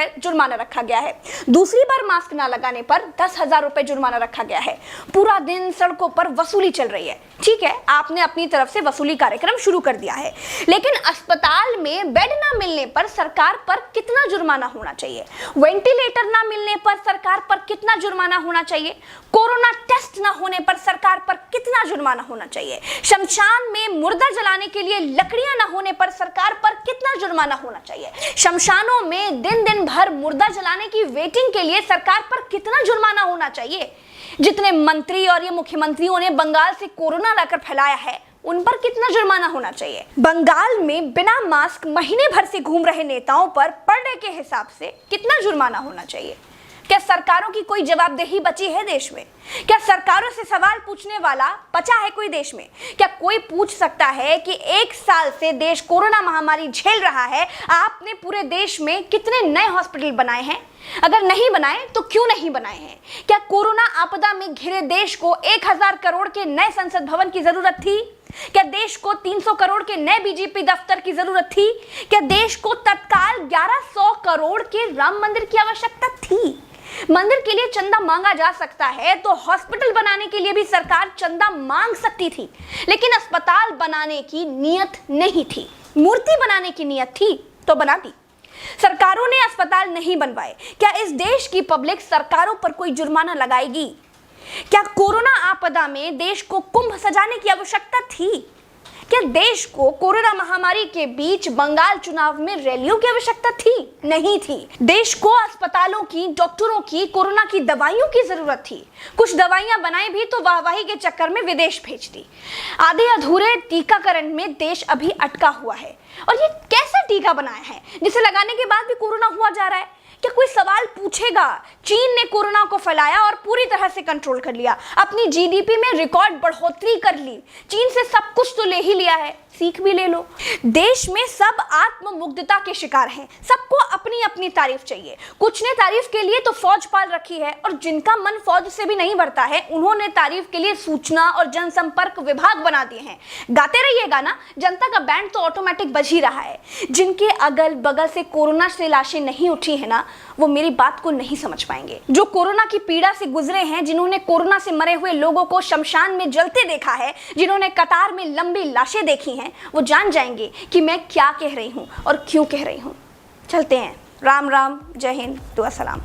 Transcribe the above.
रुपए जुर्माना रखा गया है। दूसरी बार मास्क ना लगाने पर 10,000 रुपए जुर्माना रखा गया है। पूरा दिन सड़कों पर वसूली चल रही है। ठीक है, आपने अपनी तरफ से वसूली कार्यक्रम शुरू कर दिया है, लेकिन अस्पताल में बेड ना मिलने पर सरकार पर कितना जुर्माना होना चाहिए? वेंटिलेटर ना मिलने पर सरकार पर कितना जुर्माना होना चाहिए? कोरोना टेस्ट ना होने पर सरकार पर कितना जुर्माना होना चाहिए? शमशान में मुर्दा जलाने के लिए लकड़ियां ना होने पर सरकार पर कितना जुर्माना होना चाहिए? शमशानों में दिन दिन भर मुर्दा जलाने की वेटिंग के लिए सरकार पर कितना जुर्माना होना चाहिए? जितने मंत्री और ये मुख्यमंत्रियों ने बंगाल से कोरोना लाकर फैलाया है, उन पर कितना जुर्माना होना चाहिए? बंगाल में बिना मास्क महीने भर से घूम रहे नेताओं पर पर डे के हिसाब से कितना जुर्माना होना चाहिए? क्या सरकारों की कोई जवाबदेही बची है देश में? क्या सरकारों से सवाल पूछने वाला बचा है कोई देश में? क्या कोई पूछ सकता है कि 1 साल से देश कोरोना महामारी झेल रहा है, आपने पूरे देश में कितने नए हॉस्पिटल बनाए हैं? अगर नहीं बनाए तो क्यों नहीं बनाए हैं? क्या कोरोना आपदा में घिरे देश को 1,000 करोड़ के नए संसद भवन की जरूरत थी? क्या देश को 300 करोड़ के नए बीजेपी दफ्तर की जरूरत थी? क्या देश को तत्काल 1100 करोड़ के राम मंदिर की आवश्यकता थी? मंदिर के लिए चंदा मांगा जा सकता है तो हॉस्पिटल बनाने के लिए भी सरकार चंदा मांग सकती थी, लेकिन अस्पताल बनाने की नियत नहीं थी। मूर्ति बनाने की नियत थी तो बना दी। सरकारों ने अस्पताल नहीं बनवाए। क्या इस देश की पब्लिक सरकारों पर कोई जुर्माना लगाएगी? क्या कोरोना आपदा में देश को कुंभ सजाने की आवश्यकता थी? क्या देश को कोरोना महामारी के बीच बंगाल चुनाव में रैलियों की आवश्यकता थी? नहीं थी। देश को अस्पतालों की, डॉक्टरों की, कोरोना की दवाइयों की जरूरत थी। कुछ दवाइयां बनाई भी तो वाहवाही के चक्कर में विदेश भेज दी। आधे अधूरे टीकाकरण में देश अभी अटका हुआ है। और ये कैसा टीका बनाया है जिसे लगाने के बाद भी कोरोना हुआ जा रहा है? क्या कोई सवाल पूछेगा? चीन ने कोरोना को फैलाया और पूरी तरह से कंट्रोल कर लिया। अपनी जीडीपी में रिकॉर्ड बढ़ोतरी कर ली। चीन से सब कुछ तो ले ही लिया है, सीख भी ले लो। देश में सब आत्ममुग्धता के शिकार हैं। सबको अपनी अपनी तारीफ चाहिए। कुछ ने तारीफ के लिए तो फौज पाल रखी है, और जिनका मन फौज से भी नहीं भरता है, उन्होंने तारीफ के लिए सूचना और जनसंपर्क विभाग बना दिए हैं। गाते रहिएगा ना, जनता का बैंड तो ऑटोमेटिक बज ही रहा है। जिनके अगल बगल से कोरोना से लाशें नहीं उठी है ना, वो मेरी बात को नहीं समझ पाएंगे। जो कोरोना की पीड़ा से गुजरे हैं, जिन्होंने कोरोना से मरे हुए लोगों को शमशान में जलते देखा है, जिन्होंने कतार में लंबी लाशें देखी हैं, वो जान जाएंगे कि मैं क्या कह रही हूं और क्यों कह रही हूं। चलते हैं। राम राम, जय हिंद, दुआ सलाम।